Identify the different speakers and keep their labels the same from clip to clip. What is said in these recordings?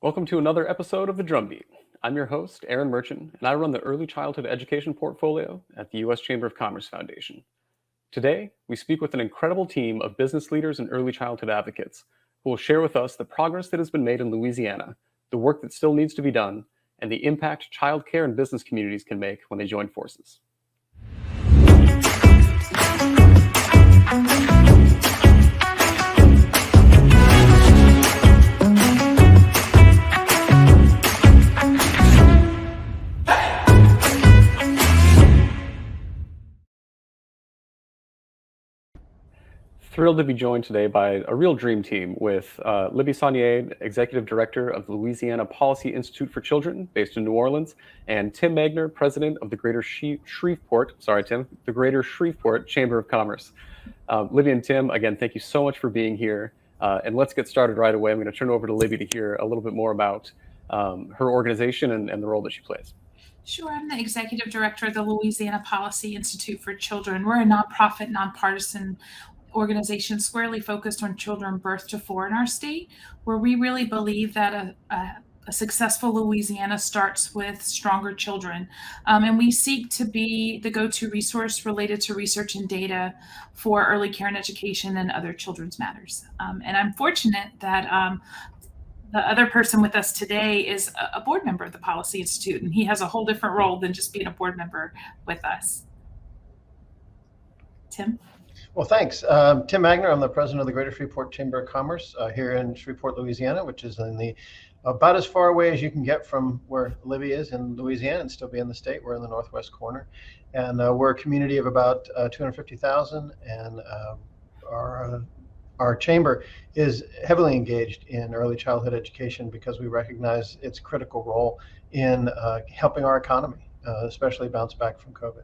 Speaker 1: Welcome to another episode of the Drumbeat. I'm your host, Aaron Merchant, and I run the Early Childhood Education portfolio at the U.S. Chamber of Commerce Foundation. Today, we speak with an incredible team of business leaders and early childhood advocates who will share with us the progress that has been made in Louisiana, the work that still needs to be done, and the impact childcare and business communities can make when they join forces. Thrilled to be joined today by a real dream team with Libby Saunier, Executive Director of the Louisiana Policy Institute for Children, based in New Orleans, and Tim Magner, President of the Greater Shreveport Chamber of Commerce. Libby and Tim, again, thank you so much for being here. And let's get started right away. I'm going to turn it over to Libby to hear a little bit more about her organization and the role that she plays.
Speaker 2: Sure. I'm the Executive Director of the Louisiana Policy Institute for Children. We're a nonprofit, nonpartisan organization squarely focused on children birth to 4 in our state, where we really believe that a successful Louisiana starts with stronger children. And we seek to be the go-to resource related to research and data for early care and education and other children's matters. And I'm fortunate that the other person with us today is a board member of the Policy Institute, and he has a whole different role than just being a board member with us. Tim?
Speaker 3: Well, thanks. Tim Magner. I'm the president of the Greater Shreveport Chamber of Commerce here in Shreveport, Louisiana, which is in the about as far away as you can get from where Libby is in Louisiana and still be in the state. We're in the northwest corner, and we're a community of about 250,000, and our chamber is heavily engaged in early childhood education because we recognize its critical role in helping our economy, especially bounce back from COVID.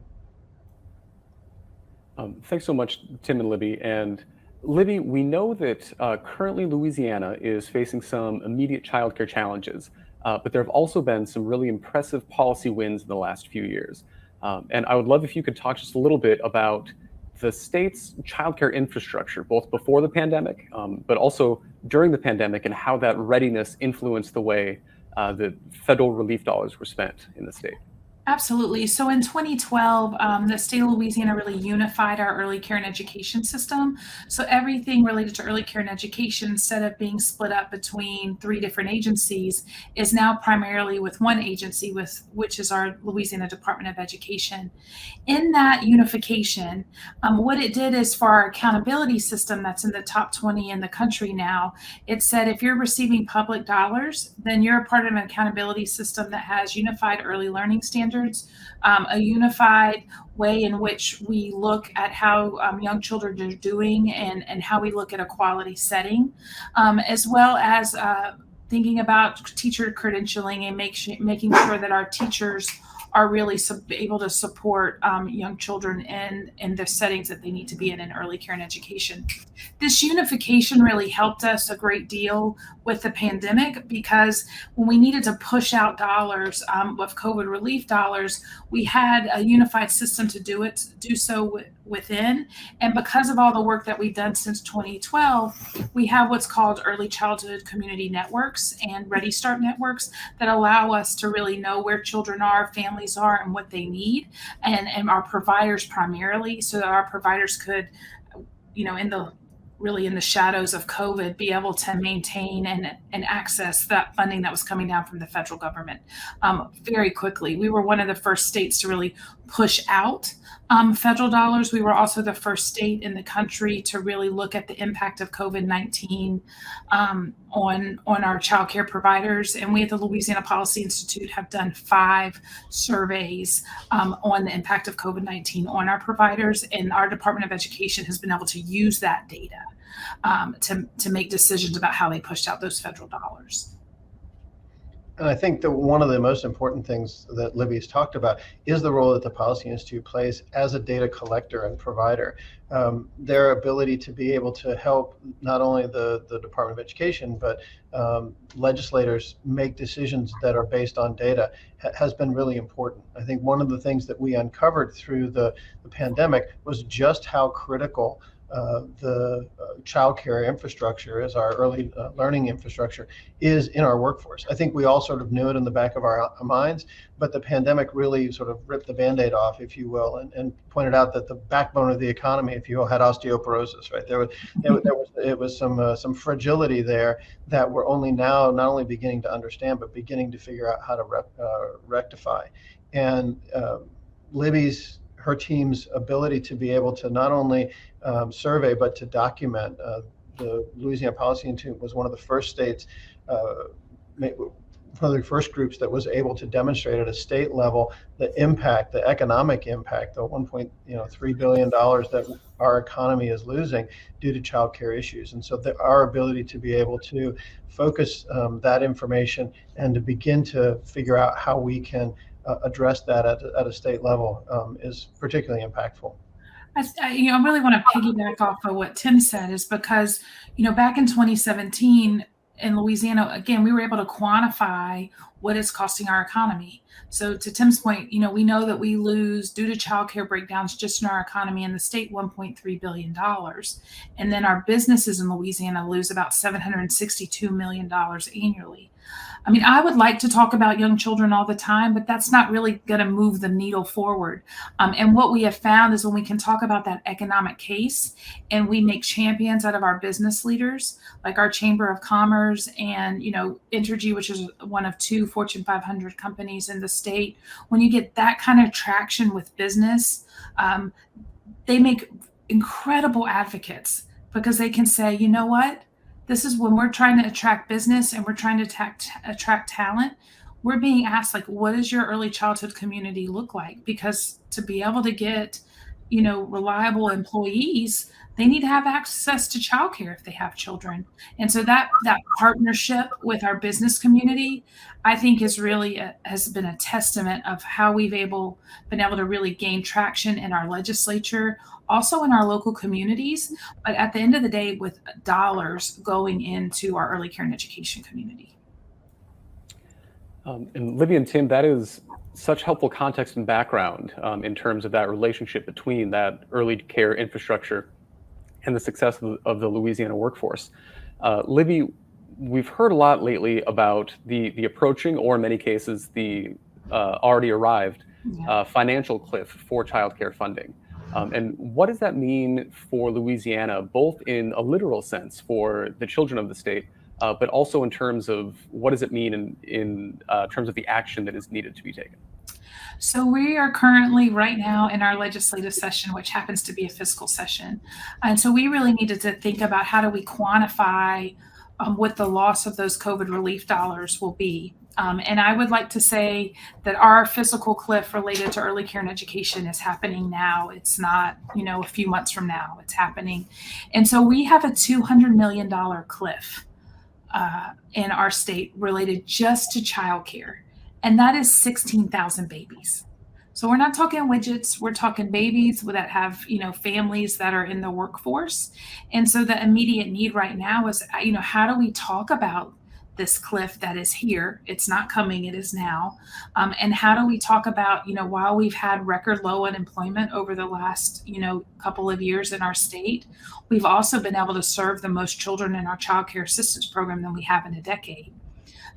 Speaker 1: Thanks so much, Tim and Libby. And Libby, we know that currently Louisiana is facing some immediate childcare challenges, but there have also been some really impressive policy wins in the last few years. And I would love if you could talk just a little bit about the state's childcare infrastructure, both before the pandemic, but also during the pandemic, and how that readiness influenced the way that federal relief dollars were spent in the state.
Speaker 2: Absolutely. So in 2012, the state of Louisiana really unified our early care and education system. So everything related to early care and education, instead of being split up between 3 different agencies, is now primarily with one agency, which is our Louisiana Department of Education. In that unification, what it did is for our accountability system that's in the top 20 in the country now, it said if you're receiving public dollars, then you're a part of an accountability system that has unified early learning standards, a unified way in which we look at how young children are doing and how we look at a quality setting, as well as thinking about teacher credentialing and making sure that our teachers are really able to support young children in the settings that they need to be in early care and education. This unification really helped us a great deal with the pandemic, because when we needed to push out dollars of COVID relief dollars, we had a unified system to do so within. And because of all the work that we've done since 2012, we have what's called early childhood community networks and Ready Start networks that allow us to really know where children are, families are, and what they need, and our providers primarily, so that our providers could, in the shadows of COVID, be able to maintain and access that funding that was coming down from the federal government very quickly. We were one of the first states to really push out federal dollars. We were also the first state in the country to really look at the impact of COVID-19 on our child care providers. And we at the Louisiana Policy Institute have done 5 surveys on the impact of COVID-19 on our providers. And our Department of Education has been able to use that data to make decisions about how they pushed out those federal dollars.
Speaker 3: And I think that one of the most important things that Libby's talked about is the role that the Policy Institute plays as a data collector and provider. Their ability to be able to help not only the Department of Education, but legislators make decisions that are based on data has been really important. I think one of the things that we uncovered through the pandemic was just how critical the childcare infrastructure, as our early learning infrastructure, is in our workforce. I think we all sort of knew it in the back of our minds, but the pandemic really sort of ripped the Band-Aid off, if you will, and pointed out that the backbone of the economy, if you will, had osteoporosis. Right, it was some fragility there that we're only now not only beginning to understand, but beginning to figure out how to rectify. And her team's ability to be able to not only survey but to document. The Louisiana Policy Institute was one of the first states, one of the first groups that was able to demonstrate at a state level the impact, the economic impact, the $1.3 billion that our economy is losing due to child care issues. And so our ability to be able to focus that information and to begin to figure out how we can address that at a state level is particularly impactful.
Speaker 2: I really want to piggyback off of what Tim said, is because, back in 2017 in Louisiana, again, we were able to quantify what it's costing our economy. So to Tim's point, we know that we lose, due to childcare breakdowns just in our economy in the state, $1.3 billion. And then our businesses in Louisiana lose about $762 million annually. I mean, I would like to talk about young children all the time, but that's not really going to move the needle forward. And what we have found is when we can talk about that economic case and we make champions out of our business leaders, like our Chamber of Commerce and, Entergy, which is one of 2 Fortune 500 companies in the state, when you get that kind of traction with business, they make incredible advocates because they can say, you know what? This is when we're trying to attract business and we're trying to attract talent. We're being asked, like, what does your early childhood community look like? Because to be able to get, reliable employees, they need to have access to childcare if they have children. And so that partnership with our business community, I think, is really has been a testament of how we've been able to really gain traction in our legislature, also in our local communities, but at the end of the day, with dollars going into our early care and education community.
Speaker 1: And Libby and Tim, that is such helpful context and background in terms of that relationship between that early care infrastructure and the success of the Louisiana workforce. Libby, we've heard a lot lately about the approaching, or in many cases, the already arrived financial cliff for childcare funding. And what does that mean for Louisiana, both in a literal sense for the children of the state, but also in terms of what does it mean in terms of the action that is needed to be taken?
Speaker 2: So we are currently right now in our legislative session, which happens to be a fiscal session. And so we really needed to think about how do we quantify what the loss of those COVID relief dollars will be. And I would like to say that our fiscal cliff related to early care and education is happening now. It's not, a few months from now, it's happening. And so we have a $200 million cliff in our state related just to childcare. And that is 16,000 babies. So we're not talking widgets, we're talking babies that have, families that are in the workforce. And so the immediate need right now is, how do we talk about this cliff that is here? It's not coming, it is now. And how do we talk about, while we've had record low unemployment over the last, couple of years in our state, we've also been able to serve the most children in our child care assistance program than we have in a decade.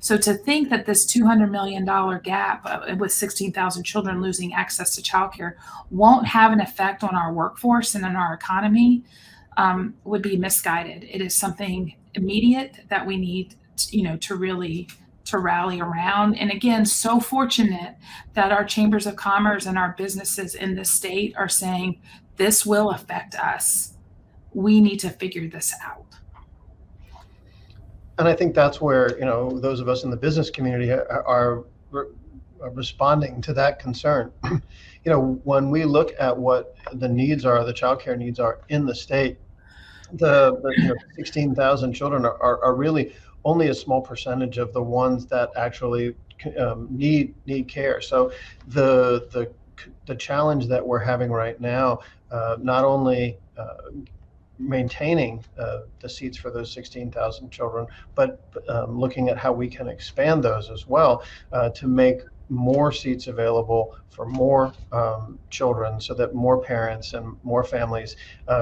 Speaker 2: So to think that this $200 million gap with 16,000 children losing access to childcare won't have an effect on our workforce and on our economy would be misguided. It is something immediate that we need, to really to rally around. And again, so fortunate that our chambers of commerce and our businesses in the state are saying this will affect us. We need to figure this out.
Speaker 3: And I think that's where, those of us in the business community are responding to that concern. When we look at what the needs are, the childcare needs are in the state, the 16,000 children are really only a small percentage of the ones that actually need care. So the challenge that we're having right now, not only maintaining the seats for those 16,000 children, but looking at how we can expand those as well to make more seats available for more children, so that more parents and more families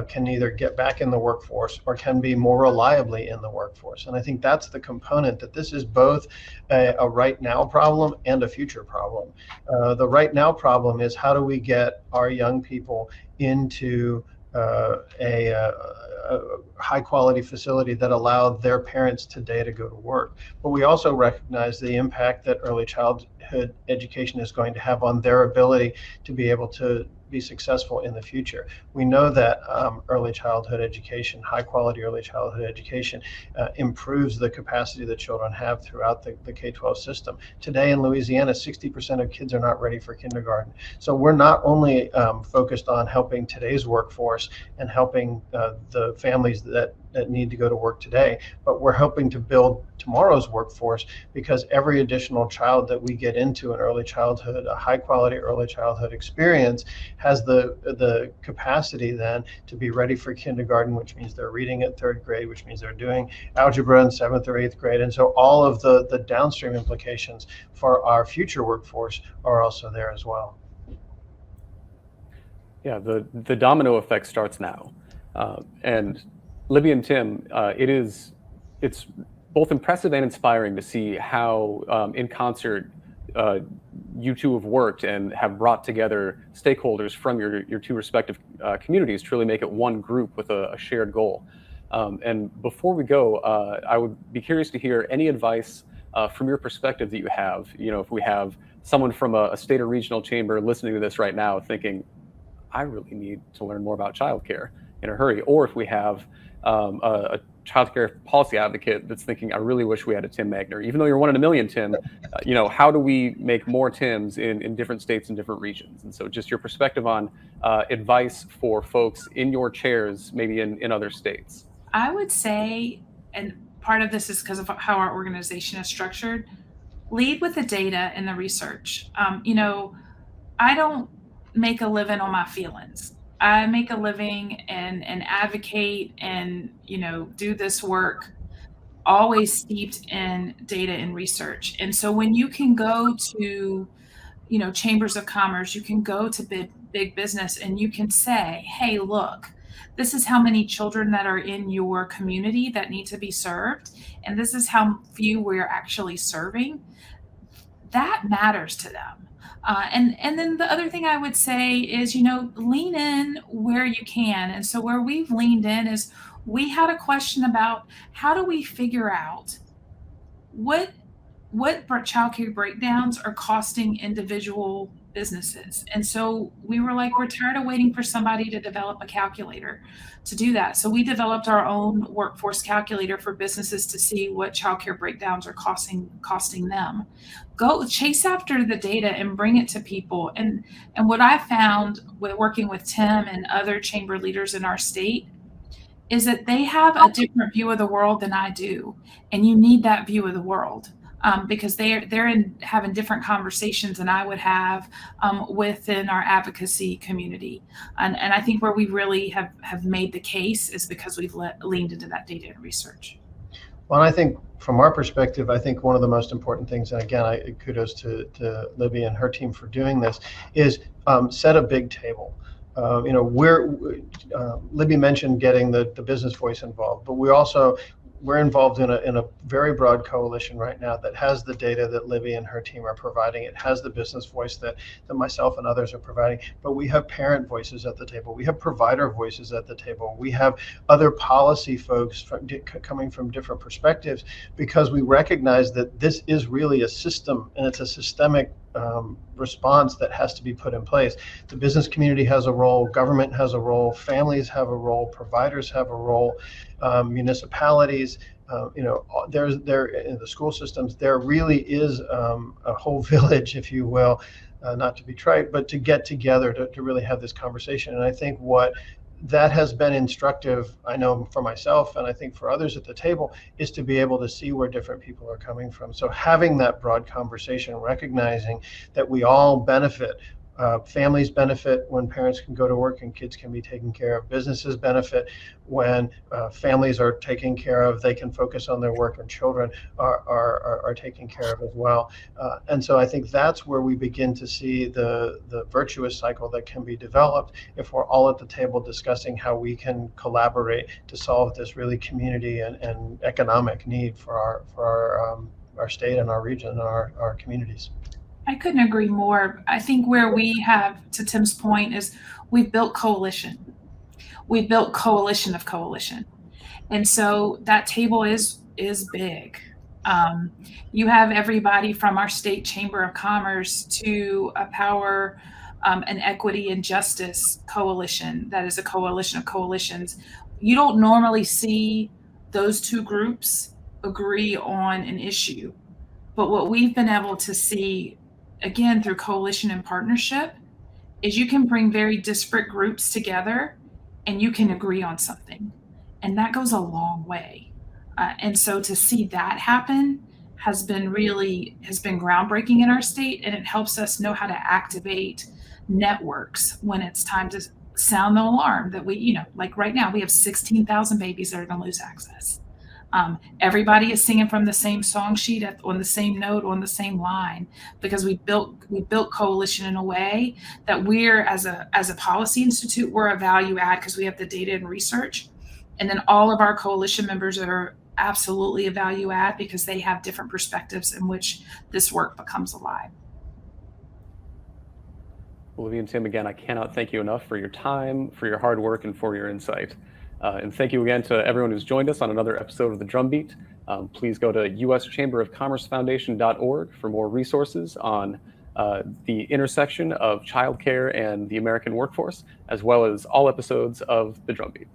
Speaker 3: can either get back in the workforce or can be more reliably in the workforce. And I think that's the component, that this is both a right now problem and a future problem. The right now problem is, how do we get our young people into a high quality facility that allow their parents today to go to work. But we also recognize the impact that early childhood education is going to have on their ability to be able to be successful in the future. We know that early childhood education, high quality early childhood education, improves the capacity that children have throughout the K-12 system. Today in Louisiana, 60% of kids are not ready for kindergarten. So we're not only focused on helping today's workforce and helping the families that need to go to work today, but we're helping to build tomorrow's workforce, because every additional child that we get into an early childhood, a high quality early childhood experience, has the capacity then to be ready for kindergarten, which means they're reading at third grade, which means they're doing algebra in seventh or eighth grade. And so all of the downstream implications for our future workforce are also there as well.
Speaker 1: Yeah, the domino effect starts now. And Libby and Tim, it's both impressive and inspiring to see how in concert you two have worked and have brought together stakeholders from your two respective communities to really make it one group with a shared goal. And before we go, I would be curious to hear any advice from your perspective that you have. You know, if we have someone from a state or regional chamber listening to this right now thinking, I really need to learn more about childcare in a hurry, or if we have a childcare policy advocate that's thinking, I really wish we had a Tim Magner. Even though you're one in a million, Tim, you know, how do we make more Tims in different states and different regions? And so just your perspective on advice for folks in your chairs, maybe in other states.
Speaker 2: I would say, and part of this is because of how our organization is structured, lead with the data and the research. You know, I don't make a living on my feelings. I make a living and advocate and, you know, do this work always steeped in data and research. And so when you can go to, you know, chambers of commerce, you can go to big business and you can say, hey, look, this is how many children that are in your community that need to be served, and this is how few we're actually serving. That matters to them. And then the other thing I would say is, you know, lean in where you can. And so where we've leaned in is, we had a question about how do we figure out what childcare breakdowns are costing individual businesses. And so we were like, we're tired of waiting for somebody to develop a calculator to do that. So we developed our own workforce calculator for businesses to see what childcare breakdowns are costing them. Go chase after the data and bring it to people. And what I found with working with Tim and other chamber leaders in our state is that they have a different view of the world than I do. And you need that view of the world. Because they're having different conversations than I would have within our advocacy community. And I think where we really have made the case is because we've leaned into that data and research.
Speaker 3: Well, I think from our perspective, I think one of the most important things, and again, kudos to Libby and her team for doing this, is set a big table. You know, Libby mentioned getting the business voice involved, but we're involved in a very broad coalition right now that has the data that Libby and her team are providing. It has the business voice that myself and others are providing, but we have parent voices at the table. We have provider voices at the table. We have other policy folks coming from different perspectives, because we recognize that this is really a system, and it's a systemic response that has to be put in place. The business community has a role, government has a role, families have a role, providers have a role, municipalities, you know, there in the school systems, there really is a whole village, if you will, not to be trite, but to get together to really have this conversation. And I think what that has been instructive, I know for myself, and I think for others at the table, is to be able to see where different people are coming from. So having that broad conversation, recognizing that we all benefit Families benefit when parents can go to work and kids can be taken care of. Businesses benefit when families are taken care of, they can focus on their work, and children are taken care of as well. And so I think that's where we begin to see the virtuous cycle that can be developed if we're all at the table discussing how we can collaborate to solve this really community and economic need for our state and our region and our communities.
Speaker 2: I couldn't agree more. I think where we have, to Tim's point, is we've built coalition. We've built coalition of coalition. And so that table is big. You have everybody from our state chamber of commerce to a power and equity and justice coalition that is a coalition of coalitions. You don't normally see those two groups agree on an issue. But what we've been able to see, again, through coalition and partnership, is you can bring very disparate groups together and you can agree on something. And that goes a long way. And so to see that happen has been groundbreaking in our state, and it helps us know how to activate networks when it's time to sound the alarm that like right now we have 16,000 babies that are going to lose access. Everybody is singing from the same song sheet on the same note, on the same line, because we built coalition in a way that we're, as a policy institute, we're a value add because we have the data and research. And then all of our coalition members are absolutely a value add because they have different perspectives in which this work becomes alive.
Speaker 1: Well, Libby and Tim, again, I cannot thank you enough for your time, for your hard work, and for your insight. And thank you again to everyone who's joined us on another episode of the Drumbeat. Please go to uschamberofcommercefoundation.org for more resources on the intersection of childcare and the American workforce, as well as all episodes of the Drumbeat.